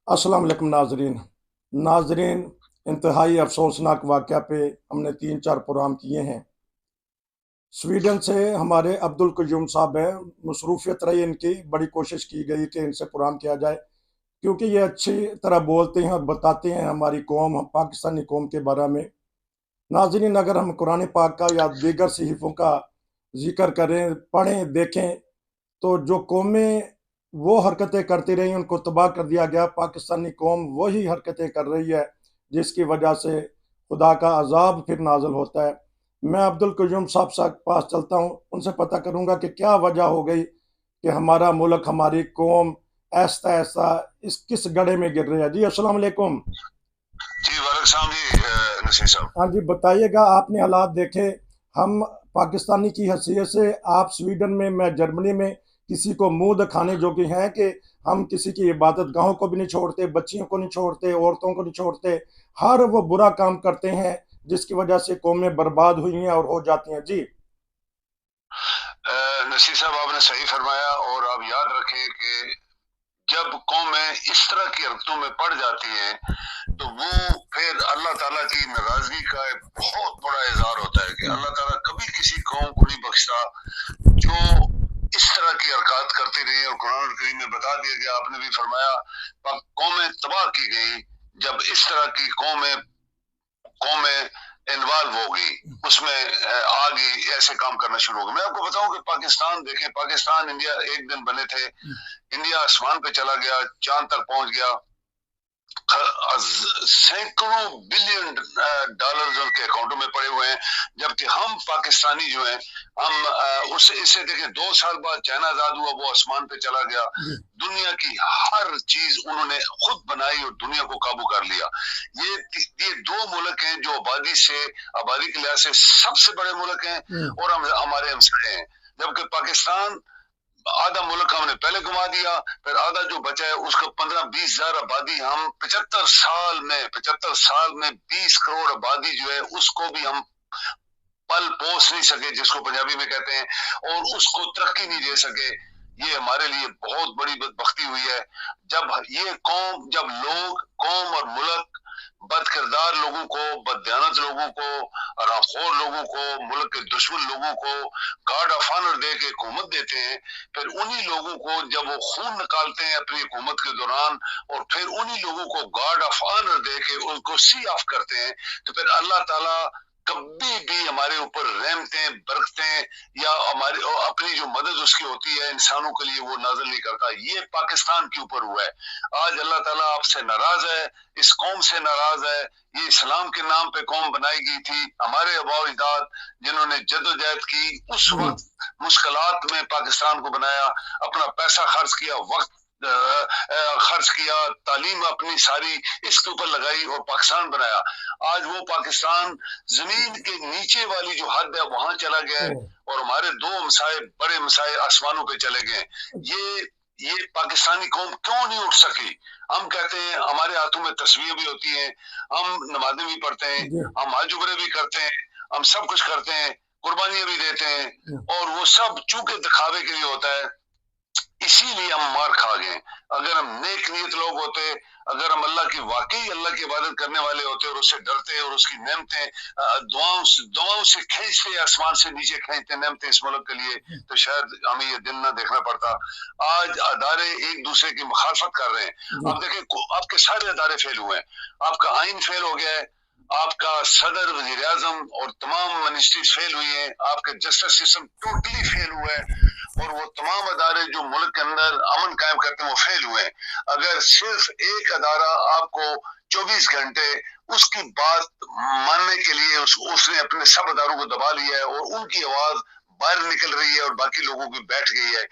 अस्सलाम वालेकुम नाजरीन इंतहाई अफसोसनाक वाक़या पे हमने 3-4 प्रोग्राम किए हैं। स्वीडन से हमारे अब्दुल क़य्यूम साहब हैं, मसरूफ़ियत रही इनकी, बड़ी कोशिश की गई कि इनसे प्रोग्राम किया जाए, क्योंकि ये अच्छी तरह बोलते हैं और बताते हैं हमारी कौम, पाकिस्तानी कौम के बारे में। नाज़रीन, अगर हम कुरान पाक का या दीगर सहीफ़ों का ज़िक्र करें, पढ़ें, देखें, तो जो कौमें वो हरकतें करती रही उनको तबाह कर दिया गया। पाकिस्तानी कौम वही हरकतें कर रही है जिसकी वजह से खुदा का अजाब फिर नाजल होता है। मैं अब्दुल क़य्यूम साहब के पास चलता हूँ, उनसे पता करूँगा कि क्या वजह हो गई कि हमारा मुल्क, हमारी कौम ऐसा ऐसा इस किस गड्ढे में गिर रही है। जी अस्सलाम वालेकुम। जी वालेकुम जी नसीर साहब। हाँ जी, बताइएगा, आपने हालात देखे। हम पाकिस्तानी की हैसियत से, आप स्वीडन में, मैं जर्मनी में, किसी को मुंह दिखाने जोगे हैं कि हम किसी की इबादत गाहों को भी नहीं छोड़ते, बच्चियों को नहीं छोड़ते, औरतों को नहीं छोड़ते। हर वो बुरा काम करते हैं जिसकी वजह से कौमें बर्बाद हुई हैं और हो जाती हैं। जी नसीर साहब, आपने सही फरमाया। और आप याद रखें कि जब कौमें इस तरह की हरकतों में पड़ जाती हैं तो वो फिर अल्लाह ताला की नाराजगी का एक बहुत बड़ा इजहार होता है कि अल्लाह ताला कभी किसी कौम को नहीं बख्शता जो इस तरह की हरकत करती रही। और कुरान करीम में बता दिया गया, आपने भी फरमाया, कौमें तबाह की गई जब इस तरह की कौमें कौमें इन्वॉल्व हो गई, उसमें आ गई, ऐसे काम करना शुरू हो गया। मैं आपको बताऊं कि पाकिस्तान देखें, पाकिस्तान इंडिया एक दिन बने थे, इंडिया आसमान पे चला गया, चांद तक पहुंच गया, सैकड़ों बिलियन डॉलर उनके अकाउंटों में पड़े हुए हैं। जबकि हम पाकिस्तानी जो हैं, हम उससे इससे देखें 2 साल बाद चाइना आजाद हुआ, वो आसमान पे चला गया। दुनिया की हर चीज उन्होंने खुद बनाई और दुनिया को काबू कर लिया। ये दो मुल्क हैं जो आबादी के लिहाज से सबसे बड़े मुल्क हैं और हमारे हमसाए हैं। जबकि पाकिस्तान आधा मुल्क हमने पहले घुमा दिया, फिर आधा जो बचा है उसका 15-20 हजार आबादी, हम 75 साल में 20 करोड़ आबादी जो है उसको भी हम पल पोस नहीं सके, जिसको पंजाबी में कहते हैं, और उसको तरक्की नहीं दे सके। ये हमारे लिए बहुत बड़ी बदबख्ती हुई है। जब लोग, कौम और मुल्क बदकिरदार लोगों को, बददियानत लोगों को, हरामखोर लोगों को, मुल्क के दुश्मन लोगों को गार्ड ऑफ ऑनर दे के हुकूमत देते हैं, फिर उन्हीं लोगों को जब वो खून निकालते हैं अपनी हुकूमत के दौरान, और फिर उन्हीं लोगों को गार्ड ऑफ ऑनर दे के उनको सी ऑफ करते हैं, तो फिर अल्लाह ताला कभी भी हमारे ऊपर रहमतें, बरकतें या हमारी अपनी जो मदद उसकी होती है इंसानों के लिए, वो नाज़िल नहीं करता। ये पाकिस्तान के ऊपर हुआ है। आज अल्लाह ताला आपसे नाराज है, इस कौम से नाराज है। ये इस्लाम के नाम पे कौम बनाई गई थी, हमारे आबा अजदाद जिन्होंने जद्दोजहद की, उस वक्त मुश्किलात में पाकिस्तान को बनाया, अपना पैसा खर्च किया, वक्त खर्च किया, तालीम अपनी सारी इसके ऊपर लगाई और पाकिस्तान बनाया। आज वो पाकिस्तान जमीन के नीचे वाली जो हद है वहां चला गया है, और हमारे दो मसाए, बड़े मसाए आसमानों पे चले गए। ये पाकिस्तानी कौम क्यों नहीं उठ सकी? हम कहते हैं, हमारे हाथों में तस्वीरें भी होती हैं, हम नमाजें भी पढ़ते हैं, हम हज उम्रे भी करते हैं, हम सब कुछ करते हैं, कुर्बानियां भी देते हैं, और वो सब चूंकि दिखावे के लिए होता है, इसीलिए हम मार खा गए। अगर हम नेक नीयत लोग होते, अगर हम अल्लाह की वाकई अल्लाह की इबादत करने वाले होते और उससे डरते और उसकी नेमतें दुआओं से खींचते, आसमान से नीचे खींचते नेमतें इस मुल्क के लिए, तो शायद हमें ये दिन ना देखना पड़ता। आज अदारे एक दूसरे की मुखालफत कर रहे हैं। आप देखें, आपके सारे अदारे फेल हुए हैं। आपका आइन फेल हो गया है, आपका सदर, वजीर आजम और तमाम मिनिस्ट्रीज फेल हुई है, आपका जस्टिस सिस्टम टोटली फेल हुआ है, और वो तमाम अदारे जो मुल्क के अंदर अमन कायम करते हैं वो फेल हुए हैं। अगर सिर्फ एक अदारा आपको 24 घंटे उसकी बात मानने के लिए उसने अपने सब अदारों को दबा लिया है और उनकी आवाज बाहर निकल रही है और बाकी लोगों की बैठ गई है,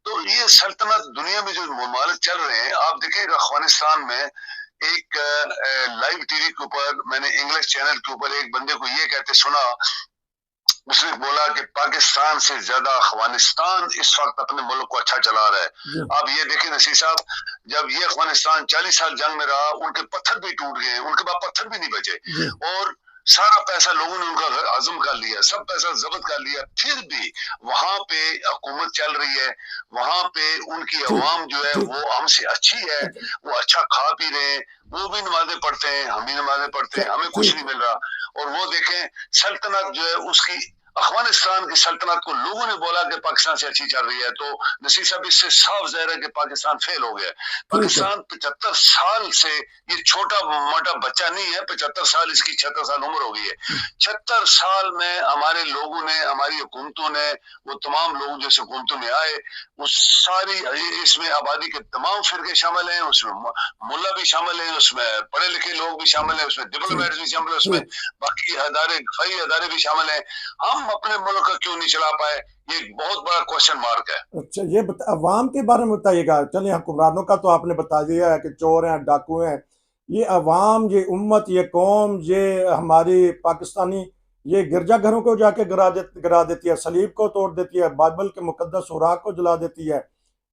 तो ये सल्तनत दुनिया में जो ममालिक चल रहे हैं, आप देखिएगा अफगानिस्तान में एक लाइव टीवी के ऊपर मैंने इंग्लिश चैनल के ऊपर एक बंदे को ये कहते सुना, उसने बोला कि पाकिस्तान से ज्यादा अफगानिस्तान इस वक्त अपने मुल्क को अच्छा चला रहा है। आप ये देखें नसीर साहब, जब ये अफगानिस्तान 40 साल जंग में रहा, उनके पत्थर भी टूट गए, उनके पास पत्थर भी नहीं बचे, और सारा पैसा लोगों ने उनका हजम कर लिया, सब पैसा जब्त कर लिया, फिर भी वहां पे हुकूमत चल रही है, वहां पे उनकी ठीक अवाम जो है ठीक वो हमसे अच्छी है, वो अच्छा खा पी रहे हैं, वो भी नमाजें पढ़ते हैं, हम भी नमाजें पढ़ते हैं, हमें कुछ ठीक नहीं मिल रहा। और वो देखें सल्तनत जो है उसकी, अफगानिस्तान की सल्तनत को लोगों ने बोला कि पाकिस्तान से अच्छी चल रही है, तो नसीर साहब इससे साफ ज़ाहिर है कि पाकिस्तान फेल हो गया। ठीक है पाकिस्तान 75 साल से, ये छोटा मोटा बच्चा नहीं है, 75 साल इसकी 76 साल उम्र हो गई है। 76 साल में हमारे लोगों ने, हमारी हुकूमतों ने, वो तमाम लोग जैसे हुकूमतों में आए, वो सारी, इसमें आबादी के तमाम फिरके शामिल हैं, उसमें मुल्ला भी शामिल है, उसमें पढ़े लिखे लोग भी शामिल हैं, उसमें डिप्लोमेट्स भी शामिल है, उसमें ठीक बाकी अदारे, फई अदारे भी शामिल हैं। हम अपने मुल्क का क्यों नहीं चला पाए, ये एक बहुत बड़ा क्वेश्चन मार्क है। अच्छा, ये अवाम के बारे में बताइएगा। चलिए, हुक्मरानों का तो आपने बता दिया है कि चोर हैं, डाकू हैं। ये अवाम, ये उम्मत, ये कौम, ये हमारी पाकिस्तानी, ये गिरजाघरों को जाके गिरा देती है, सलीब को तोड़ देती है, बाइबल के मुकद्दस सुराग को जला देती है।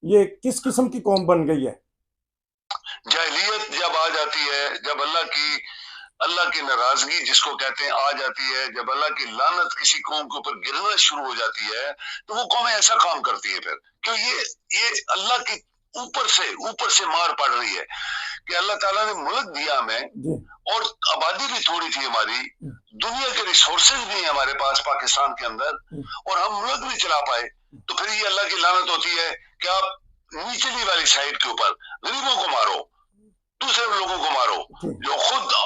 ये किस किस्म की कौम बन गई है? जाहिलियत जब आ जाती है, जब अल्लाह की नाराजगी जिसको कहते हैं आ जाती है, जब अल्लाह की लानत किसी कौम के ऊपर गिरना शुरू हो जाती है, तो वो कौमें ऐसा काम करती है फिर, क्यों ये अल्लाह की ऊपर से मार पड़ रही है कि अल्लाह ताला ने मुल्क दिया हमें, और आबादी भी थोड़ी थी हमारी, दुनिया के रिसोर्सेज भी हैं हमारे पास पाकिस्तान के अंदर, और हम मुल्क नहीं चला पाए। तो फिर ये अल्लाह की लानत होती है कि आप निचली वाली साइड के ऊपर गरीबों को मारो, दूसरे लोगों को मारो, जो खुद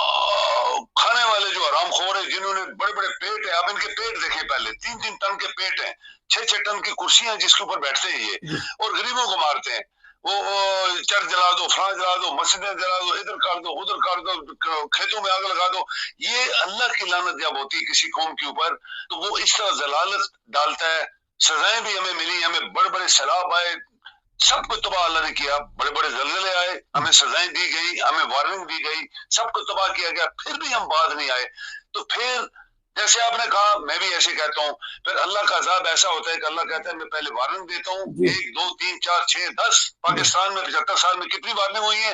खाने वाले जो हरामखोर है, जिन्होंने बड़े बड़े पेट है, आप इनके पेट देखें, पहले 3-3 टन के पेट हैं, 6-6 टन की कुर्सियां जिसके ऊपर बैठते हैं ये, और गरीबों को मारते हैं। वो चर्च जला दो, फ्रांस जला दो, मस्जिदें जला दो, इधर कर दो, उधर कर दो, खेतों में आग लगा दो। ये अल्लाह की लानत जब होती है किसी कौम के ऊपर, तो वो इस तरह जलालत डालता है। सजाएं भी हमें मिली, हमें बड़े बड़े सैलाब आए, सबको तबाह अल्लाह ने किया, बड़े बड़े जलजले आए, हमें सजाएं दी गई, हमें वार्निंग दी गई, सबको तबाह किया गया, फिर भी हम बाज नहीं आए। तो फिर जैसे आपने कहा, मैं भी ऐसे कहता हूँ, फिर अल्लाह का अजाब ऐसा होता है कि अल्लाह कहता है मैं पहले वार्निंग देता हूँ, 1 2 3 4 6 10, पाकिस्तान में 75 साल में कितनी वार्निंग हुई है,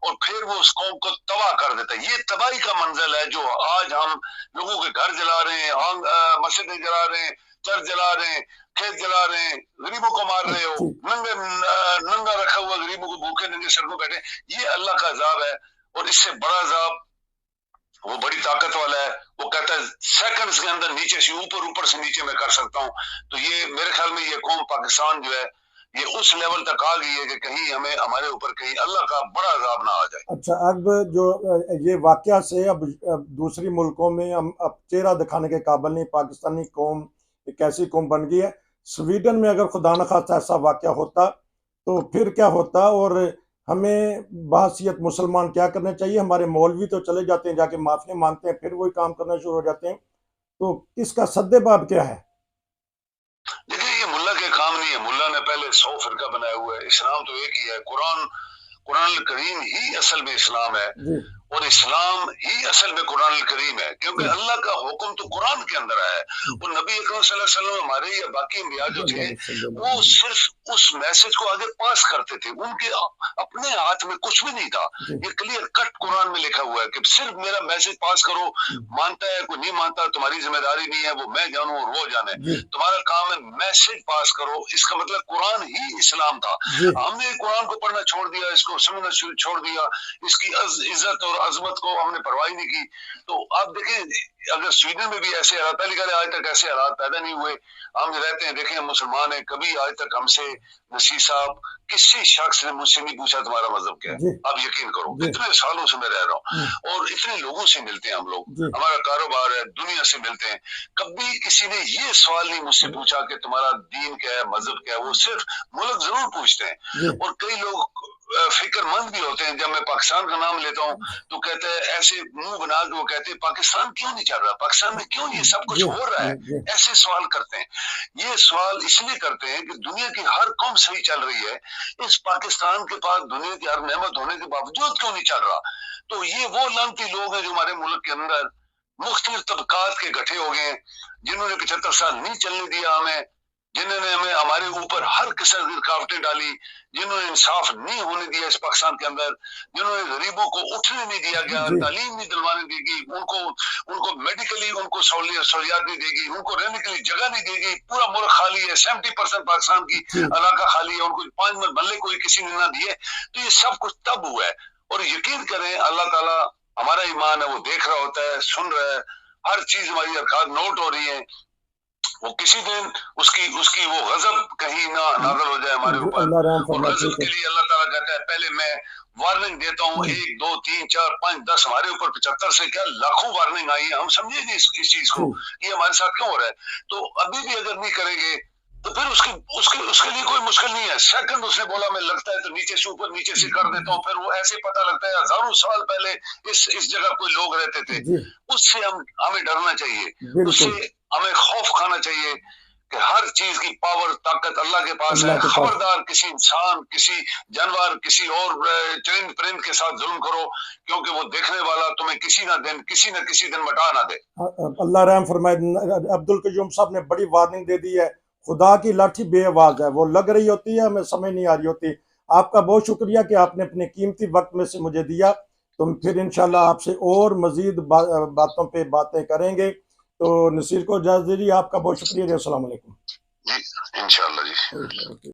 और फिर वो उस कौम को तबाह कर देता है। ये तबाही का मंजर है जो आज हम लोगों के घर जला रहे हैं, मस्जिदें जला रहे हैं, चर्च जला रहे हैं, खेत जला रहे हैं, गरीबों को मार रहे हो, नंगा रखा हुआ गरीबों को भूखे नंगे सड़कों बैठे। ये अल्लाह का अजाब है, और इससे बड़ा अजाब, वो बड़ी ताकत वाला है, वो कहता है सेकंड्स के अंदर नीचे से ऊपर से नीचे मैं कर सकता हूँ। तो ये मेरे ख्याल में ये कौम पाकिस्तान जो है, ये उस लेवल तक आ गई है कि कहीं हमें, हमारे ऊपर कहीं अल्लाह का बड़ा अजाब ना आ जाए। अच्छा, अब जो ये वाकया से अब दूसरी मुल्कों में हम अब चेहरा दिखाने के काबिल नहीं, पाकिस्तानी कौम एक ऐसी कौम बन गई है। स्वीडन में अगर खुदा न खास्ता ऐसा वाकया होता तो फिर क्या होता, और हमें बहसीयत मुसलमान क्या करना चाहिए? हमारे मौलवी तो चले जाते हैं, जाके माफिया मानते हैं, फिर वही काम करना शुरू हो जाते हैं। तो इसका सद्देबाब क्या है? देखिए, ये मुल्ला के काम नहीं है, मुल्ला ने पहले 100 फिरका बनाया हुआ है। इस्लाम तो एक ही है, कुरान करीम ही असल में इस्लाम है, और इस्लाम ही असल में कुरान करीम है, क्योंकि अल्लाह का हुक्म तो कुरान के अंदर है। और नबी अकरम सल्लल्लाहु अलैहि वसल्लम, हमारे या बाकी अंबिया जो थे, वो सिर्फ उस मैसेज को आगे पास करते थे, उनके अपने हाथ में कुछ भी नहीं था। ये क्लियर कट कुरान में लिखा हुआ है कि सिर्फ मेरा मैसेज पास करो, मानता है कोई नहीं मानता, तुम्हारी जिम्मेदारी नहीं है, वो मैं जानूं और वो जाने, तुम्हारा काम है मैसेज पास करो। इसका मतलब कुरान ही इस्लाम था। हमने कुरान को पढ़ना छोड़ दिया, इसको समझना छोड़ दिया, इसकी इज्जत और अजमत को हमने परवाह नहीं की। तो आप देखें, अगर स्वीडन में भी ऐसे हालात, पहले कह आज तक ऐसे हालात पैदा नहीं हुए। हम रहते हैं, देखें, मुसलमान है, कभी आज तक हमसे नसीर साहब किसी शख्स ने मुझसे नहीं पूछा तुम्हारा मजहब क्या है। आप यकीन करो, इतने सालों से मैं रह रहा हूँ, और इतने लोगों से मिलते हैं हम लोग, हमारा कारोबार है, दुनिया से मिलते हैं, कभी किसी ने ये सवाल नहीं मुझसे पूछा कि तुम्हारा दीन क्या है, मजहब क्या है। वो सिर्फ मुल्क जरूर पूछते हैं, और कई लोग फिक्रमंद भी होते हैं। जब मैं पाकिस्तान का नाम लेता हूँ तो कहते हैं, ऐसे मुंह बना के वो कहते हैं पाकिस्तान क्यों नहीं चल रहा, पाकिस्तान में क्यों ये सब कुछ हो रहा है, ऐसे सवाल करते हैं। ये सवाल इसलिए करते हैं कि दुनिया की हर कौम सही चल रही है, इस पाकिस्तान के पास दुनिया की हर नेमत होने के बावजूद क्यों नहीं चल रहा। तो ये वो लानती लोग हैं जो हमारे मुल्क के अंदर मुख्तलिफ तबकात के इकट्ठे हो गए हैं, जिन्होंने 75 साल नहीं चलने दिया हमें, جنہوں نے ہمیں ہمارے اوپر ہر قسم کی رکاوٹیں ڈالی، جنہوں نے انصاف نہیں ہونے دیا اس پاکستان کے اندر، جنہوں نے غریبوں کو اٹھنے نہیں دیا گیا، جی تعلیم نہیں دلوانے دی گئی، ان کو میڈیکلی ان کو سہولیات نہیں دے گی، ان کو رہنے کے لیے جگہ نہیں دے گی، پورا ملک خالی ہے، 70% پاکستان کی جی علاقہ خالی ہے، ان کو 5 محلے کوئی کسی نے نہ دیے، تو یہ سب کچھ تب ہوا ہے۔ اور یقین کریں اللہ تعالیٰ ہمارا ایمان ہے، وہ دیکھ رہا ہوتا ہے، سن رہا ہے، ہر چیز ہماری حرکات نوٹ ہو رہی ہیں، وہ کسی دن اس کی وہ غضب کہیں نہ نازل ہو جائے ہمارے اوپر، اللہ رحم اور فرمائے، غضب ٹھیک ہے۔ کے لیے اللہ تعالیٰ کہتا ہے پہلے میں وارننگ دیتا ہوں، 1 2 3 4 5 10 ہمارے اوپر 75 سے کیا لاکھوں وارننگ آئی ہے، ہم سمجھیں گے اس چیز کو جی یہ ہمارے ساتھ کیوں ہو رہا ہے، تو ابھی بھی اگر نہیں کریں گے تو پھر اس کے لیے کوئی مشکل نہیں ہے، سیکنڈ اس نے بولا میں لگتا ہے تو نیچے سے اوپر نیچے سے کر دیتا ہوں، پھر وہ ایسے پتہ لگتا ہے ہزاروں سال پہلے اس جگہ کوئی لوگ رہتے تھے، جی اس سے ہمیں ڈرنا چاہیے، اس سے بالکل ہمیں خوف کھانا چاہیے کہ ہر چیز کی پاور طاقت اللہ کے پاس ہے، اللہ کے پاس۔ خبردار کسی انسان کسی جانور کسی اور چرند پرند کے ساتھ ظلم کرو، کیونکہ وہ دیکھنے والا تمہیں کسی نہ کسی دن مٹا نہ دے۔ اللہ رحم فرمائے، عبدالقیوم صاحب نے بڑی وارننگ دے دی ہے، خدا کی لاٹھی بے آواز ہے، وہ لگ رہی ہوتی ہے ہمیں سمجھ نہیں آ رہی ہوتی۔ آپ کا بہت شکریہ کہ آپ نے اپنے قیمتی وقت میں سے مجھے دیا، تو پھر انشاءاللہ آپ سے اور مزید باتوں پہ باتیں کریں گے، تو نصیر کو اجازت دیجیے، آپ کا بہت شکریہ، السلام علیکم۔ جی انشاءاللہ جی۔